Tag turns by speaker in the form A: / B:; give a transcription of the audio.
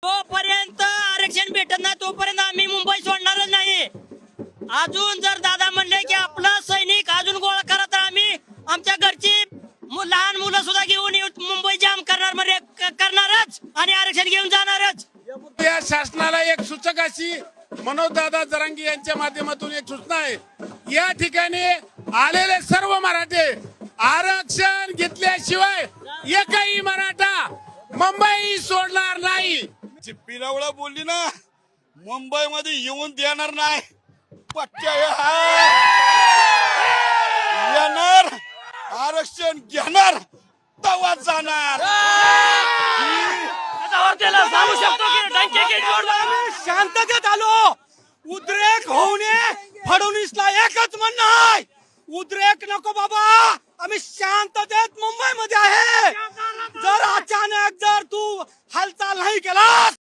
A: तोपर्यंत आरक्षण भेटत नाही तोपर्यंत आम्ही मुंबई सोडणारच नाही। अजून जर दादा म्हणले की आपला सैनिक अजून गोळा करा तर आम्ही आमच्या घरची लहान मुलं सुद्धा घेऊन मुंबई जाम करणारच आणि आरक्षण घेऊन जाणारच।
B: या शासनाला एक सूचक अशी मनोजदादा जरांगे यांच्या माध्यमातून एक सूचना आहे, या ठिकाणी आलेले सर्व मराठे आरक्षण घेतल्याशिवाय एकही मराठा मुंबई सोडणार नाही।
C: पिलावळा बोलली ना, मुंबई मध्ये येऊन देणार नाही। पट्ट्या येणार, आरक्षण घेणार, तवा जाणार।
A: सांगू शकतो की
D: शांततेत आलो। उद्रेक होऊ नये, फडणवीसला एकच म्हणणं आहे, उद्रेक नको बाबा, आम्ही शांततेत मुंबई मध्ये आहे। जर अचानक जर तू हालचाल नाही केलास